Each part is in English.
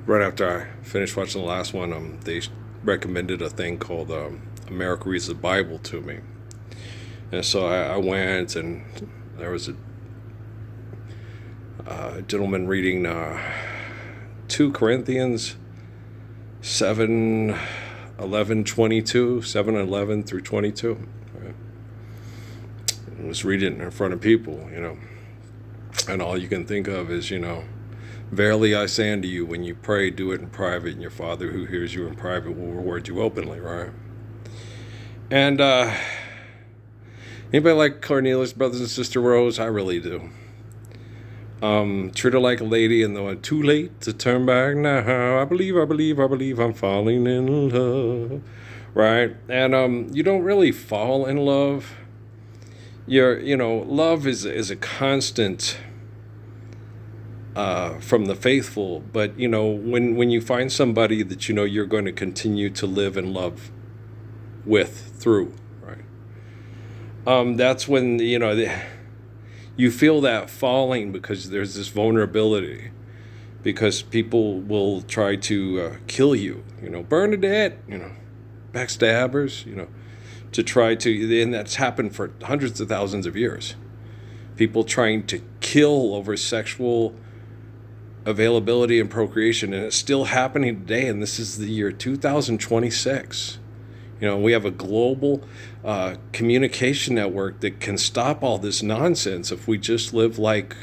right after I finished watching the last one, they recommended a thing called America Reads the Bible to me, and so I went, and there was a gentleman reading 2 Corinthians 7, 11, 22, 7, 11 through 22. Right? I was reading it in front of people, and all you can think of is, verily I say unto you, when you pray, do it in private, and your Father who hears you in private will reward you openly, right? And anybody like Cornelius, brothers and sister Rose? I really do. Treat her like a lady, and though too late to turn back now. I believe I'm falling in love, right? And you don't really fall in love. Love is a constant from the faithful, but when you find somebody that you're going to continue to live in love with through, right? That's when you feel that falling, because there's this vulnerability, because people will try to kill you, Bernadette, backstabbers, to try to, and that's happened for hundreds of thousands of years. People trying to kill over sexual availability and procreation, and it's still happening today, and this is the year 2026. We have a global communication network that can stop all this nonsense if we just live like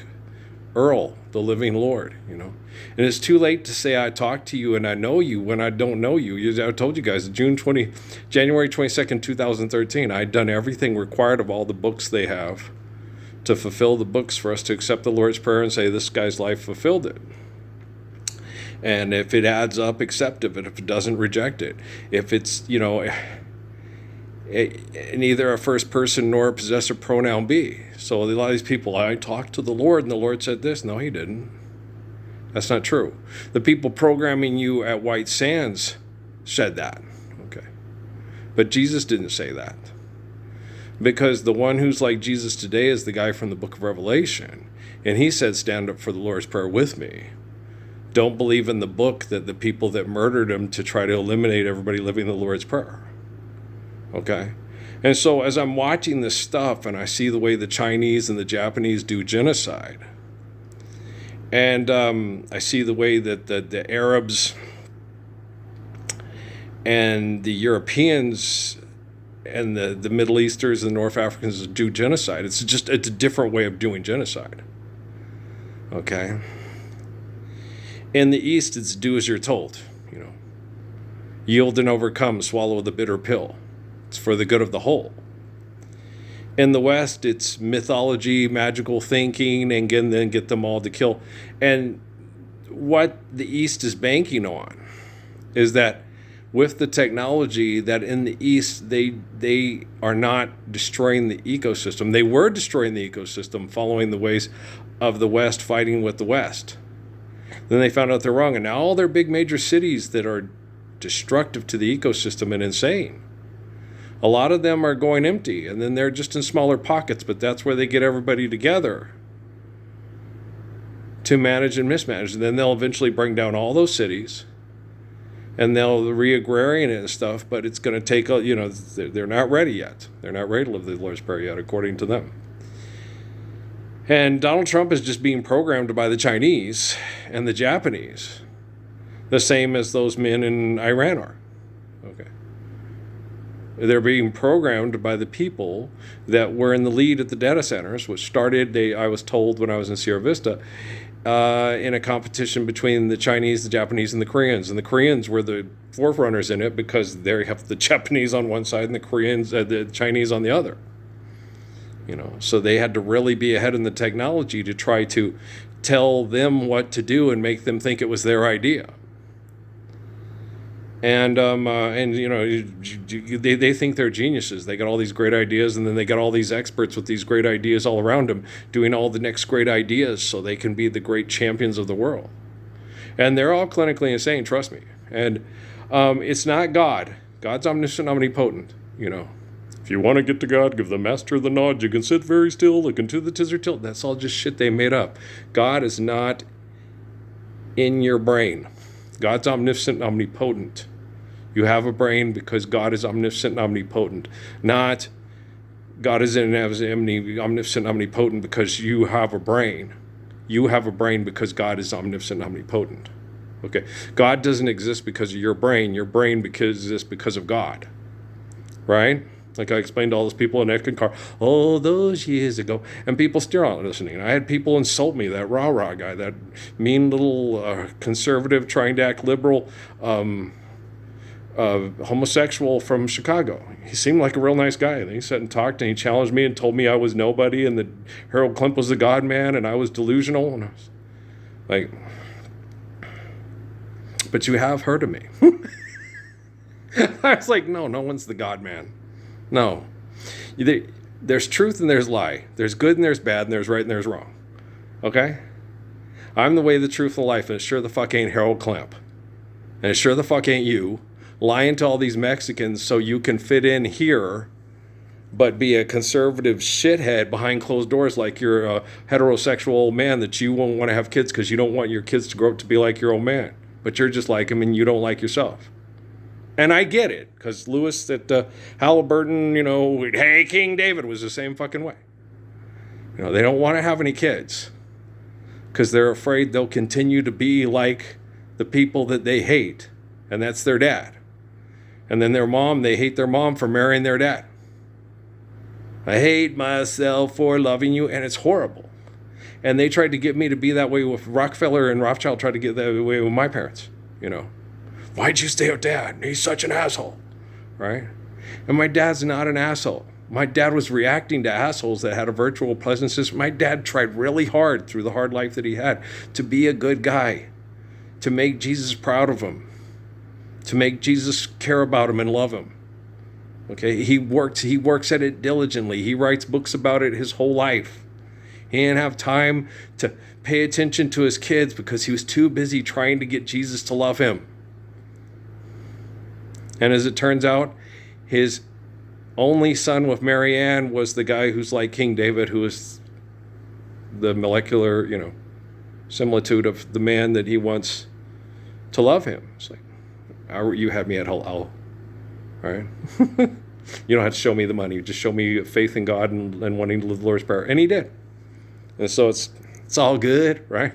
Earl, the living Lord, And it's too late to say I talk to you and I know you when I don't know you. I told you guys, January 22nd, 2013, I'd done everything required of all the books they have to fulfill the books for us to accept the Lord's Prayer and say this guy's life fulfilled it. And if it adds up, accept it. But if it doesn't, reject it. If it's, neither a first person nor a possessive pronoun be. So a lot of these people, I talked to the Lord and the Lord said this. No, he didn't. That's not true. The people programming you at White Sands said that. Okay. But Jesus didn't say that. Because the one who's like Jesus today is the guy from the book of Revelation. And he said, stand up for the Lord's Prayer with me. Don't believe in the book that the people that murdered him to try to eliminate everybody living the Lord's Prayer. Okay? And so as I'm watching this stuff and I see the way the Chinese and the Japanese do genocide, and I see the way that the Arabs and the Europeans and the Middle Easters and the North Africans do genocide, it's a different way of doing genocide. Okay? In the East, it's do as you're told, Yield and overcome, swallow the bitter pill. It's for the good of the whole. In the West, it's mythology, magical thinking, and then get them all to kill. And what the East is banking on is that with the technology, that in the East, they are not destroying the ecosystem. They were destroying the ecosystem, following the ways of the West, fighting with the West. Then they found out they're wrong, and now all their big major cities that are destructive to the ecosystem and insane, a lot of them are going empty, and then they're just in smaller pockets, but that's where they get everybody together to manage and mismanage. And then they'll eventually bring down all those cities, and they'll re-agrarian it and stuff, but it's going to take, they're not ready yet. They're not ready to live the Lord's Prayer yet, according to them. And Donald Trump is just being programmed by the Chinese and the Japanese, the same as those men in Iran are. Okay. They're being programmed by the people that were in the lead at the data centers, which started, I was told when I was in Sierra Vista, in a competition between the Chinese, the Japanese, and the Koreans. And the Koreans were the forerunners in it because they have the Japanese on one side and the Chinese on the other. So they had to really be ahead in the technology to try to tell them what to do and make them think it was their idea. And they think they're geniuses. They got all these great ideas, and then they got all these experts with these great ideas all around them doing all the next great ideas so they can be the great champions of the world. And they're all clinically insane, trust me. And it's not God. God's omniscient, omnipotent, If you want to get to God, give the master the nod. You can sit very still, look into the tizzer tilt. That's all just shit they made up. God is not in your brain. God's omniscient and omnipotent. You have a brain because God is omniscient and omnipotent. Not God is omniscient and omnipotent because you have a brain. You have a brain because God is omniscient and omnipotent. Okay? God doesn't exist because of your brain. Your brain exists because of God. Right? Like I explained to all those people in Eckankar, all those years ago, and people still aren't listening. I had people insult me, that rah-rah guy, that mean little conservative trying to act liberal homosexual from Chicago. He seemed like a real nice guy. And he sat and talked and he challenged me and told me I was nobody and that Harold Klemp was the God man and I was delusional. And I was like, but you have heard of me. I was like, no one's the God man. No. There's truth and there's lie. There's good and there's bad and there's right and there's wrong. Okay? I'm the way, the truth, and the life, and it sure the fuck ain't Harold Klemp. And it sure the fuck ain't you lying to all these Mexicans so you can fit in here but be a conservative shithead behind closed doors like you're a heterosexual old man that you won't want to have kids because you don't want your kids to grow up to be like your old man. But you're just like him and you don't like yourself. And I get it, because Lewis at Halliburton, hey, King David was the same fucking way. They don't want to have any kids because they're afraid they'll continue to be like the people that they hate, and that's their dad. And then their mom, they hate their mom for marrying their dad. I hate myself for loving you, and it's horrible. And they tried to get me to be that way with Rockefeller, and Rothschild tried to get that way with my parents, Why'd you stay with Dad? He's such an asshole, right? And my dad's not an asshole. My dad was reacting to assholes that had a virtual presence. My dad tried really hard through the hard life that he had to be a good guy, to make Jesus proud of him, to make Jesus care about him and love him. Okay, he works at it diligently. He writes books about it his whole life. He didn't have time to pay attention to his kids because he was too busy trying to get Jesus to love him. And as it turns out, his only son with Mary Ann was the guy who's like King David, who is the molecular, similitude of the man that he wants to love him. It's like, you have me at hello, right? You don't have to show me the money. Just show me faith in God and wanting to live the Lord's Prayer. And he did. And so it's all good, right?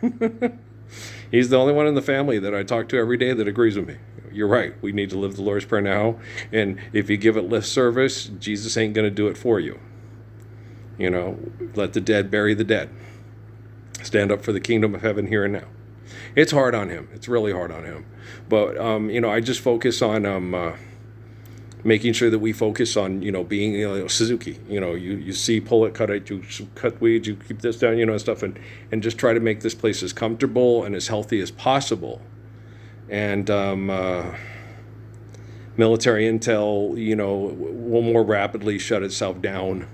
He's the only one in the family that I talk to every day that agrees with me. You're right. We need to live the Lord's Prayer now. And if you give it lip service, Jesus ain't going to do it for you. Let the dead bury the dead. Stand up for the kingdom of heaven here and now. It's hard on him. It's really hard on him. But, I just focus on making sure that we focus on, being Suzuki. You see, pull it, cut it, you cut weeds, you keep this down, and stuff. And just try to make this place as comfortable and as healthy as possible. And military intel, will more rapidly shut itself down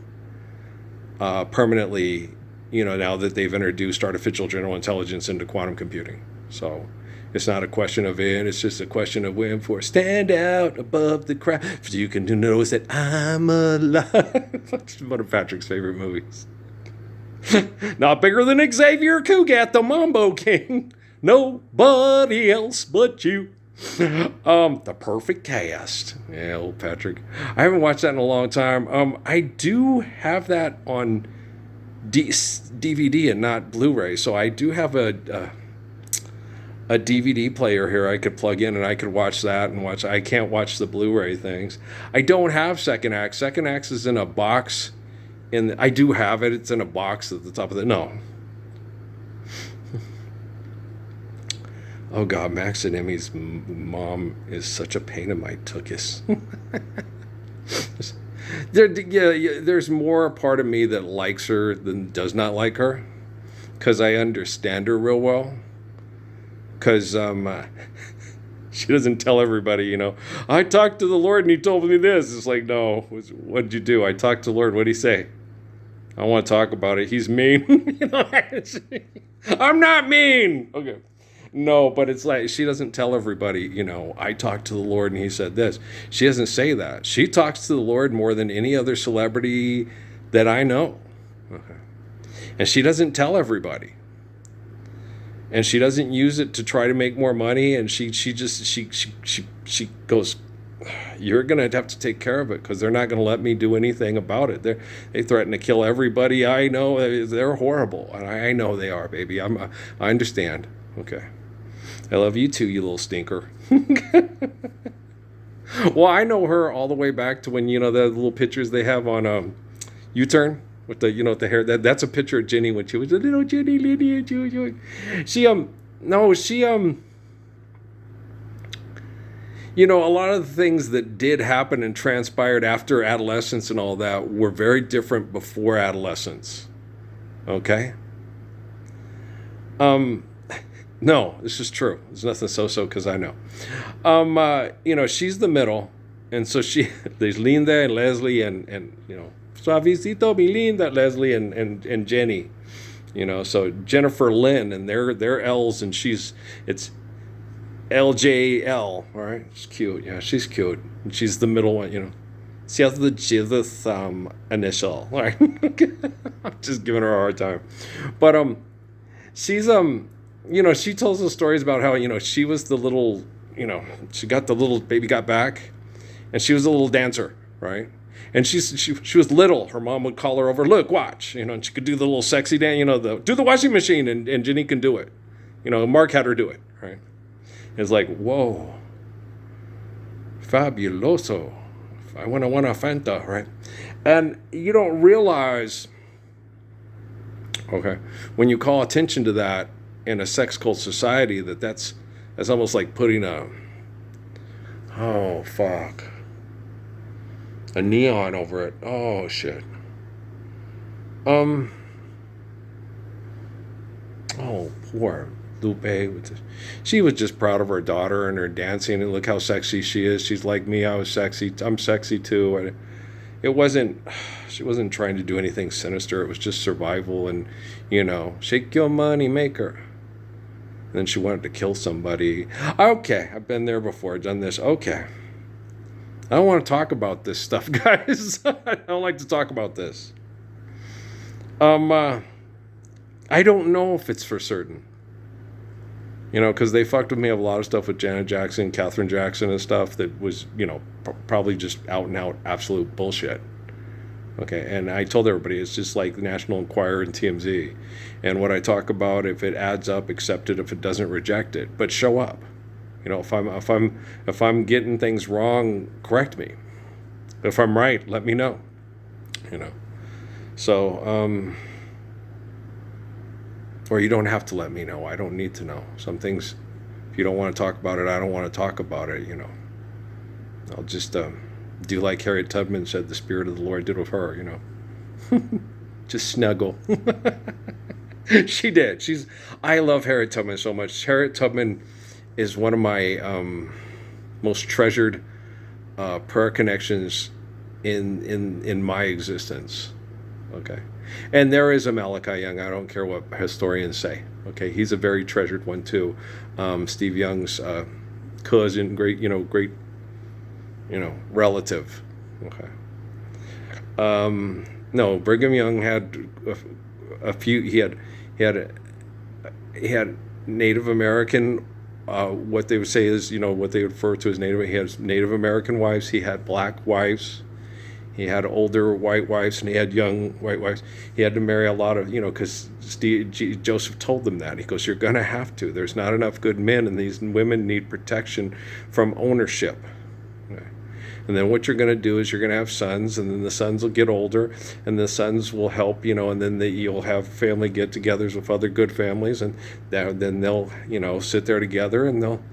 permanently, now that they've introduced artificial general intelligence into quantum computing. So it's not a question of it, it's just a question of when for stand out above the crowd so you can notice that I'm alive. That's one of Patrick's favorite movies. Not bigger than Xavier Cugat, the Mambo King. Nobody else but you. The Perfect Cast. Yeah, old Patrick. I haven't watched that in a long time. I do have that on DVD and not Blu-ray, so I do have a DVD player here I could plug in and I could watch that and watch. I can't watch the Blu-ray things. I don't have Second Act. Second Act is in a box. I do have it. It's in a box at the top of the... No. Oh, God, Max and Emmy's mom is such a pain in my tuchus. There's more a part of me that likes her than does not like her because I understand her real well. Because she doesn't tell everybody, I talked to the Lord and he told me this. It's like, no, what'd you do? I talked to the Lord. What'd he say? I don't want to talk about it. He's mean. I'm not mean. Okay. No, but it's like she doesn't tell everybody, I talked to the Lord and he said this. She doesn't say that. She talks to the Lord more than any other celebrity that I know. Okay. And she doesn't tell everybody. and she doesn't use it to try to make more money. And she goes, you're going to have to take care of it because they're not going to let me do anything about it. They threaten to kill everybody I know. They're horrible. And I know they are, baby. I understand. Okay. I love you too, you little stinker. Well, I know her all the way back to when, the little pictures they have on U-Turn with the, with the hair. That's a picture of Jenny when she was a little Jenny, Lydia. She, no, she, a lot of the things that did happen and transpired after adolescence and all that were very different before adolescence. Okay? No, this is true. There's nothing so because I know. She's the middle, and so there's Linda and Leslie and Suavecito mi Linda, Leslie and Jenny. So Jennifer Lynn, and they're L's, and it's LJL, all right? She's cute. Yeah, she's cute. And she's the middle one, She has the Jesus initial, all right? I'm just giving her a hard time. But she's she tells us stories about how, she was the little, she got the little baby got back, and she was a little dancer, right? And she was little. Her mom would call her over, look, watch, and she could do the little sexy dance, do the washing machine, and Jenny can do it. Mark had her do it, right? It's like, whoa, fabuloso. I want a Fanta, right? And you don't realize, okay, when you call attention to that in a sex cult society, that's almost like putting a neon over it. Oh, shit. Oh, poor Lupe. She was just proud of her daughter and her dancing, and look how sexy she is. She's like me. I was sexy. I'm sexy too. And she wasn't trying to do anything sinister. It was just survival and, shake your money maker. And then she wanted to kill somebody. Okay, I've been there before, done this. Okay. I don't want to talk about this stuff, guys. I don't like to talk about this. I don't know if it's for certain. Because they fucked with me of a lot of stuff with Janet Jackson, Katherine Jackson and stuff that was, probably just out and out absolute bullshit. Okay, and I told everybody it's just like the National Enquirer and TMZ. And what I talk about, if it adds up, accept it. If it doesn't, reject it. But show up. If I'm getting things wrong, correct me. If I'm right, let me know. So, or you don't have to let me know. I don't need to know. Some things, if you don't want to talk about it, I don't want to talk about it, I'll just do like Harriet Tubman said the Spirit of the Lord did with her, Just snuggle. She did. I love Harriet Tubman so much. Harriet Tubman is one of my most treasured prayer connections in my existence. Okay. And there is a Malachi Young. I don't care what historians say. Okay. He's a very treasured one too. Steve Young's cousin, great, relative. Okay. No, Brigham Young had a few. He had Native American. What they would say is, what they refer to as Native. He has Native American wives. He had black wives. He had older white wives, and he had young white wives. He had to marry a lot of, because Joseph told them that. He goes, you're going to have to. There's not enough good men, and these women need protection from ownership. Okay. And then what you're going to do is you're going to have sons, and then the sons will get older, and the sons will help, and then you'll have family get-togethers with other good families, and then they'll, sit there together, and they'll,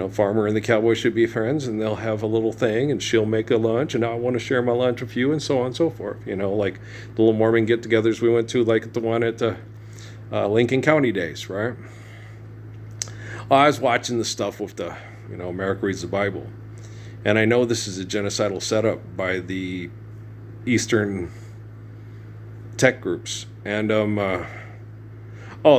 Farmer and the cowboy should be friends, and they'll have a little thing, and she'll make a lunch, and I want to share my lunch with you, and so on and so forth. Like the little Mormon get-togethers we went to, like the one at the Lincoln County days, right? I was watching the stuff with the, America Reads the Bible, and I know this is a genocidal setup by the Eastern tech groups, and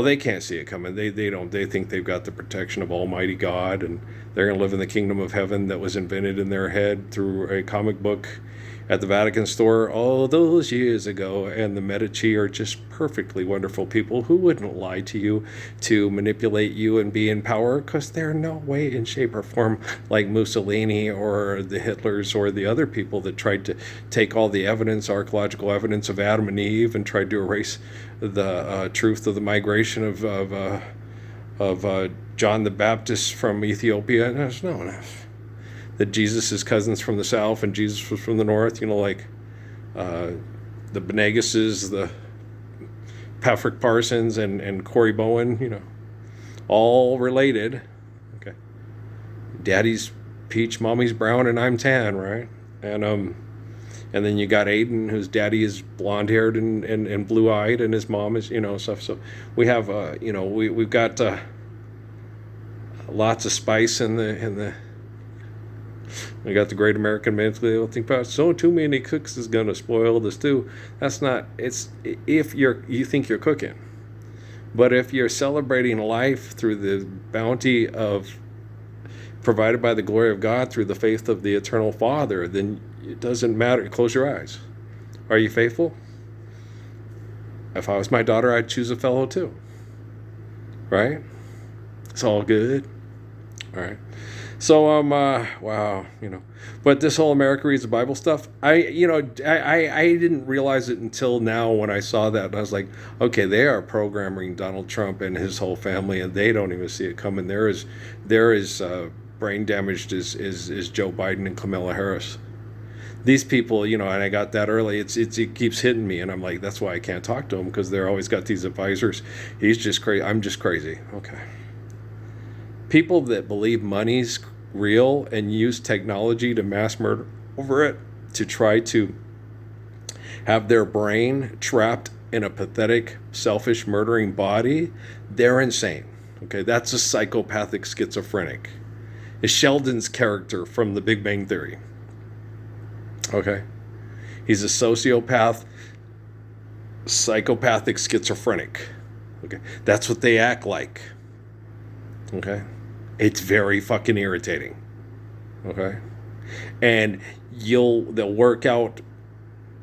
they can't see it coming. They don't. They think they've got the protection of Almighty God, and they're going to live in the kingdom of heaven that was invented in their head through a comic book at the Vatican store all those years ago, and the Medici are just perfectly wonderful people who wouldn't lie to you to manipulate you and be in power, because they're no way in shape or form like Mussolini or the Hitlers or the other people that tried to take all the evidence, archaeological evidence of Adam and Eve, and tried to erase the truth of the migration of John the Baptist from Ethiopia. No, that Jesus is cousins from the south and Jesus was from the north, like the Benegases, the Patrick Parsons and Corey Bowen, all related. Okay. Daddy's peach, mommy's brown, and I'm tan, right? And then you got Aiden, whose daddy is blonde-haired and blue-eyed, and his mom is, stuff. So we have, we've got lots of spice in the. We got the Great American Melting Pot. So too many cooks is gonna spoil the stew. That's not. It's if you think you're cooking, but if you're celebrating life through the bounty of provided by the glory of God through the faith of the eternal Father, then it doesn't matter. Close your eyes. Are you faithful? If I was my daughter, I'd choose a fellow too. Right? It's all good. All right. So wow, but this whole America Reads the Bible stuff, I didn't realize it until now when I saw that, and I was like, okay, they are programming Donald Trump and his whole family, and they don't even see it coming. There is brain damaged is Joe Biden and Kamala Harris. These people, and I got that early. It keeps hitting me, and I'm like, that's why I can't talk to them, because they're always got these advisors. He's just crazy. I'm just crazy. Okay. People that believe money's real and use technology to mass murder over it to try to have their brain trapped in a pathetic, selfish, murdering body, they're insane. Okay, that's a psychopathic schizophrenic. It's Sheldon's character from The Big Bang Theory. Okay, he's a sociopath, psychopathic schizophrenic. Okay, that's what they act like. Okay. It's very fucking irritating. Okay. And they'll work out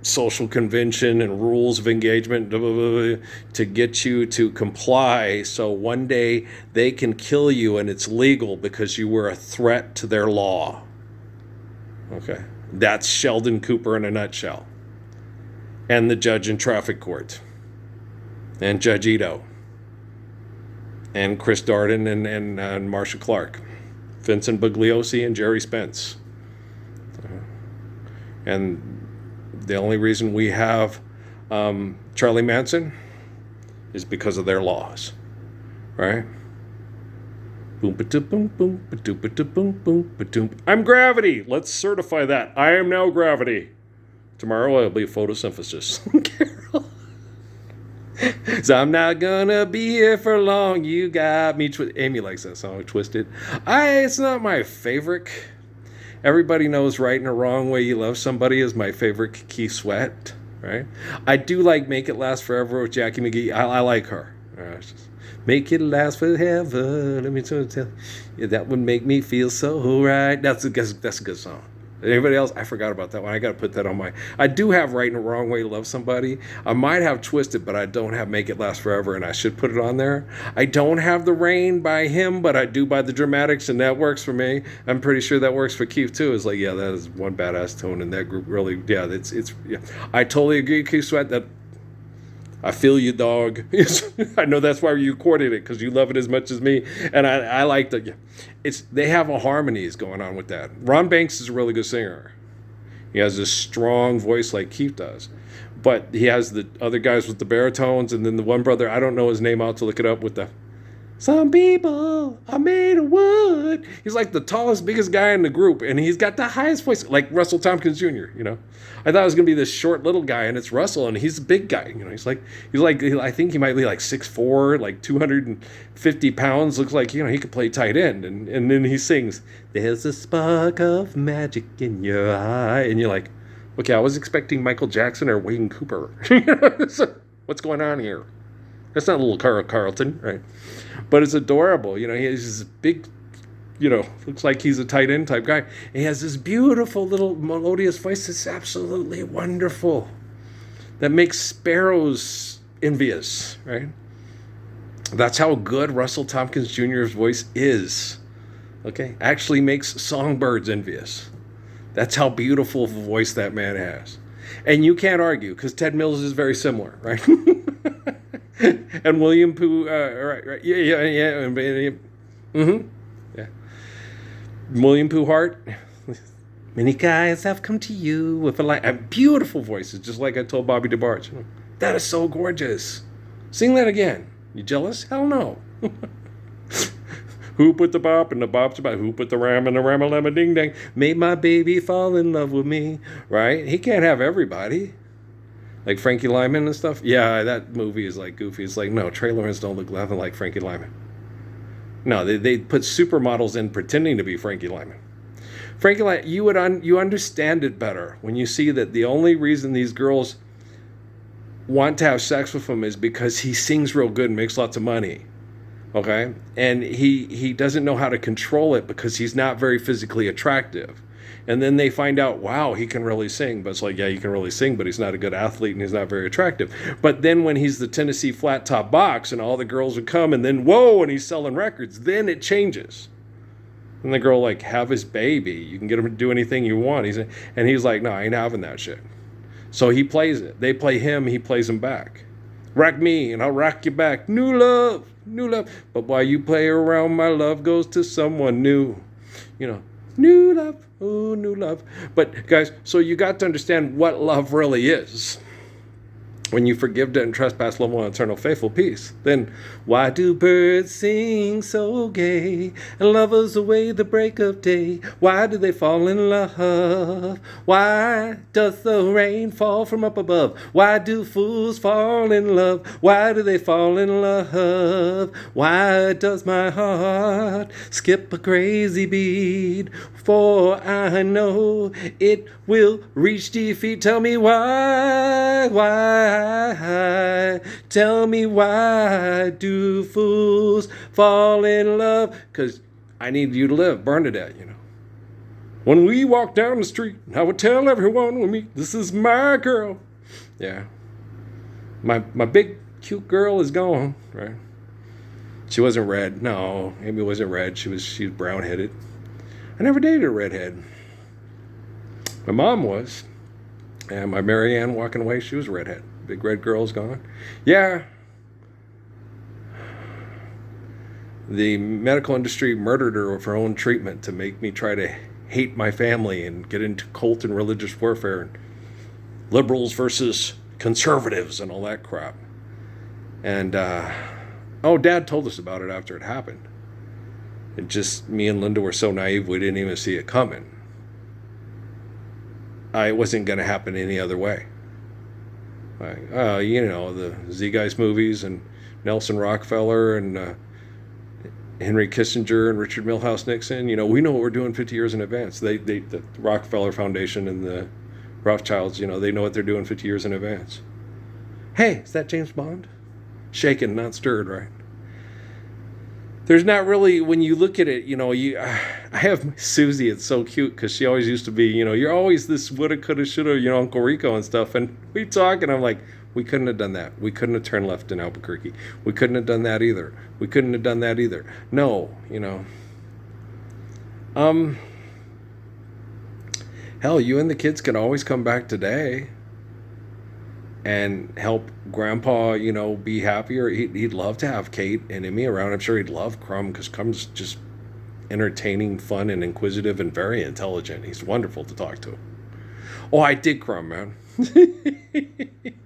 social convention and rules of engagement to get you to comply, so one day they can kill you and it's legal because you were a threat to their law. Okay. That's Sheldon Cooper in a nutshell. And the judge in traffic court. And Judge Ito. And Chris Darden and Marsha Clark, Vincent Bugliosi and Jerry Spence. And the only reason we have Charlie Manson is because of their laws, right? Boom ba boom boom ba boom boom ba. I'm gravity. Let's certify that. I am now gravity. Tomorrow I'll be photosynthesis. Carol. So I'm not gonna be here for long. You got me. Amy likes that song, Twisted. It's not my favorite. Everybody knows Right and a Wrong Way You Love Somebody is my favorite Keith Sweat, right? I do like Make It Last Forever with Jackie McGee. I like her. Make it last forever. Let me tell you, that would make me feel so right. That's a good song. Anybody else? I forgot about that one. I got to put that on my. I do have Right and a Wrong Way to Love Somebody. I might have Twisted, but I don't have Make It Last Forever, and I should put it on there. I don't have The Rain by him, but I do by the Dramatics, and that works for me. I'm pretty sure that works for Keith too. It's like, yeah, that is one badass tone in that group. Really, yeah, it's yeah. I totally agree, Keith Sweat. That I feel you, dog. I know that's why you recorded it, because you love it as much as me. And I like the, they have a harmonies going on with that. Ron Banks is a really good singer. He has this strong voice like Keith does. But he has the other guys with the baritones, and then the one brother, I don't know his name, I'll have to look it up, with the, some people are made of wood. He's like the tallest, biggest guy in the group, and he's got the highest voice, like Russell Tompkins Jr., I thought it was going to be this short little guy, and it's Russell, and he's a big guy. He's like, I think he might be like 6'4", like 250 pounds. Looks like, he could play tight end. And then he sings, "There's a spark of magic in your eye." And you're like, okay, I was expecting Michael Jackson or Wayne Cooper. So, what's going on here? That's not little Carl Carlton, right? But it's adorable. He's this big, looks like he's a tight end type guy. He has this beautiful little melodious voice that's absolutely wonderful. That makes sparrows envious, right? That's how good Russell Tompkins Jr.'s voice is. Okay? Actually makes songbirds envious. That's how beautiful of a voice that man has. And you can't argue, because Ted Mills is very similar, right? And William Pooh, right. Yeah. Mm-hmm. Yeah. William Pooh Hart. Many guys have come to you with a beautiful voices, just like I told Bobby DeBarge. That is so gorgeous. Sing that again. You jealous? Hell no. Who put the bop in the bop's about? Who put the ram in the ram-a-lam-a ding-dang? Made my baby fall in love with me, right? He can't have everybody. Like Frankie Lyman and stuff. Yeah, that movie is like goofy. It's like, no, Trey Lawrence don't look nothing like Frankie Lyman. No, they put supermodels in pretending to be Frankie Lyman. Frankie Lyman, you understand it better when you see that the only reason these girls want to have sex with him is because he sings real good and makes lots of money. Okay? And he doesn't know how to control it because he's not very physically attractive. And then they find out, wow, he can really sing. But it's like, yeah, he can really sing, but he's not a good athlete and he's not very attractive. But then when he's the Tennessee Flat Top Box and all the girls would come and then, whoa, and he's selling records, then it changes. And the girl, like, have his baby. You can get him to do anything you want. And he's like, no, I ain't having that shit. So he plays it. They play him, he plays them back. Rock me and I'll rock you back. New love, new love. But while you play around, my love goes to someone new. New love, oh, new love. But guys, so you got to understand what love really is. When you forgive, debt, and trespass, love one eternal faithful peace. Then, why do birds sing so gay, and lovers await the break of day? Why do they fall in love? Why does the rain fall from up above? Why do fools fall in love? Why do they fall in love? Why does my heart skip a crazy beat? For I know it will reach defeat. Tell me why? Tell me why do fools fall in love? Because I need you to live. Bernadette, When we walk down the street, I would tell everyone we meet, this is my girl. Yeah. My big, cute girl is gone, right? She wasn't red. No, Amy wasn't red. She was brown-headed. I never dated a redhead. My mom was. And my Marianne walking away, she was a redhead. Big red girl's gone. Yeah. The medical industry murdered her with her own treatment to make me try to hate my family and get into cult and religious warfare and liberals versus conservatives and all that crap. And, Dad told us about it after it happened. It just, me and Linda were so naive we didn't even see it coming. It wasn't going to happen any other way. The Z Guys movies and Nelson Rockefeller and Henry Kissinger and Richard Milhouse Nixon. We know what we're doing 50 years in advance. The Rockefeller Foundation and the Rothschilds, they know what they're doing 50 years in advance. Hey, is that James Bond? Shaken, not stirred, right? There's not really, when you look at it, I have Susie, it's so cute, because she always used to be, you're always this woulda, coulda, shoulda, Uncle Rico and stuff, and we talk, and I'm like, we couldn't have done that. We couldn't have turned left in Albuquerque. We couldn't have done that either. We couldn't have done that either. No, hell, you and the kids can always come back today and help Grandpa, be happier. He'd love to have Kate and Emmy around. I'm sure he'd love Crumb, because Crumb's just entertaining, fun, and inquisitive, and very intelligent. He's wonderful to talk to. Oh, I dig Crumb, man.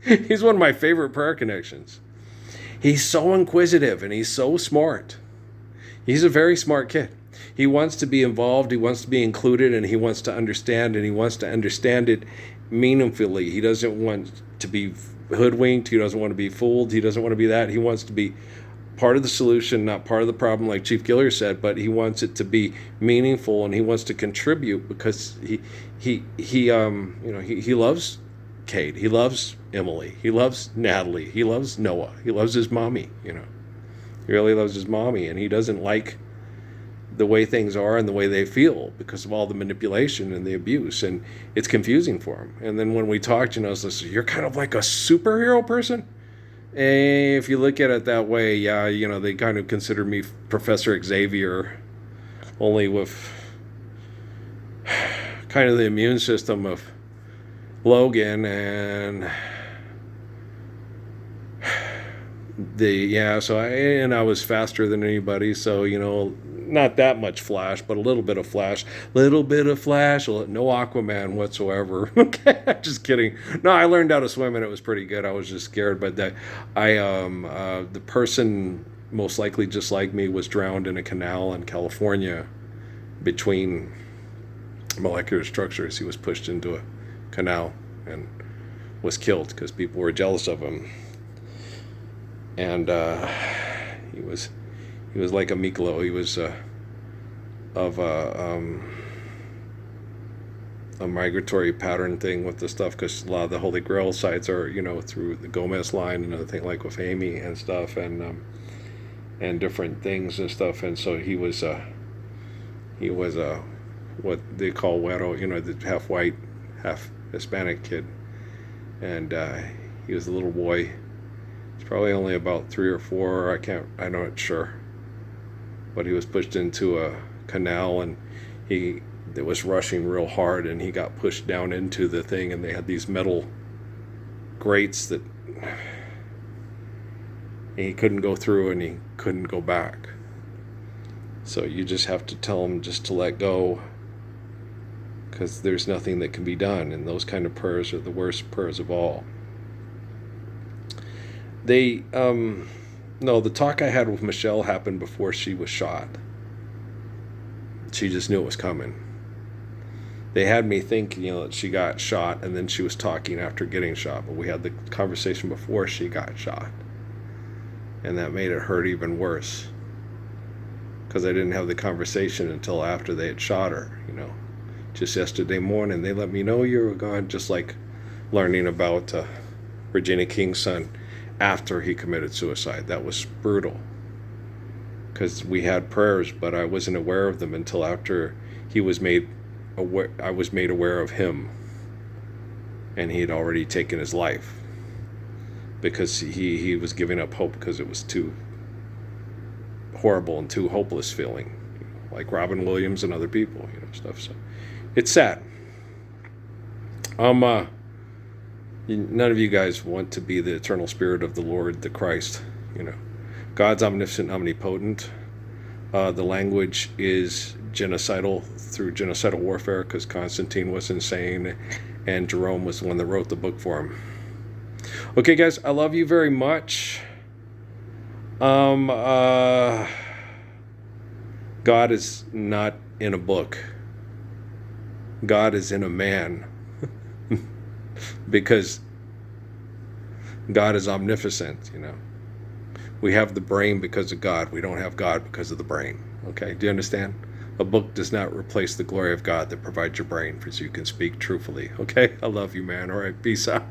He's one of my favorite prayer connections. He's so inquisitive, and he's so smart. He's a very smart kid. He wants to be involved, he wants to be included, and he wants to understand, and he wants to understand it meaningfully. He doesn't want to be hoodwinked. He doesn't want to be fooled. He doesn't want to be that. He wants to be part of the solution, not part of the problem, like Chief Giller said, but he wants it to be meaningful, and he wants to contribute because he loves Kate. He loves Emily. He loves Natalie. He loves Noah. He loves his mommy, He really loves his mommy, and he doesn't like the way things are and the way they feel because of all the manipulation and the abuse, and it's confusing for them. And then when we talked, I was like, you're kind of like a superhero person. And if you look at it that way, yeah, they kind of consider me Professor Xavier, only with kind of the immune system of Logan, and I was faster than anybody, so not that much Flash, but a little bit of Flash, no Aquaman whatsoever. Okay, just kidding. No, I learned how to swim and it was pretty good. I was just scared, but the person most likely just like me was drowned in a canal in California between molecular structures. He was pushed into a canal and was killed because people were jealous of him. And he was like a Miklo. He was of a migratory pattern thing with the stuff, because a lot of the Holy Grail sites are through the Gomez line and other thing, like with Amy and stuff, and different things and stuff. And so he was what they call Güero, the half white, half Hispanic kid, and he was a little boy. He's probably only about 3 or 4. I'm not sure. But he was pushed into a canal, and it was rushing real hard, and he got pushed down into the thing, and they had these metal grates that he couldn't go through, and he couldn't go back. So you just have to tell him just to let go, because there's nothing that can be done, and those kind of prayers are the worst prayers of all. The talk I had with Michelle happened before she was shot. She just knew it was coming. They had me think, that she got shot, and then she was talking after getting shot, but we had the conversation before she got shot. And that made it hurt even worse, because I didn't have the conversation until after they had shot her, Just yesterday morning, they let me know you were gone, just like learning about Regina King's son after he committed suicide. That was brutal, because we had prayers, but I wasn't aware of them until after he was made aware. I was made aware of him, and he had already taken his life, because he was giving up hope because it was too horrible and too hopeless feeling, like Robin Williams and other people, stuff. So it's sad. None of you guys want to be the eternal spirit of the Lord, the Christ. God's omniscient, omnipotent. The language is genocidal, through genocidal warfare, because Constantine was insane, and Jerome was the one that wrote the book for him. Okay, guys, I love you very much. God is not in a book. God is in a man. Because God is omnipotent, We have the brain because of God. We don't have God because of the brain. Okay, do you understand? A book does not replace the glory of God that provides your brain so you can speak truthfully. Okay, I love you, man. All right, peace out.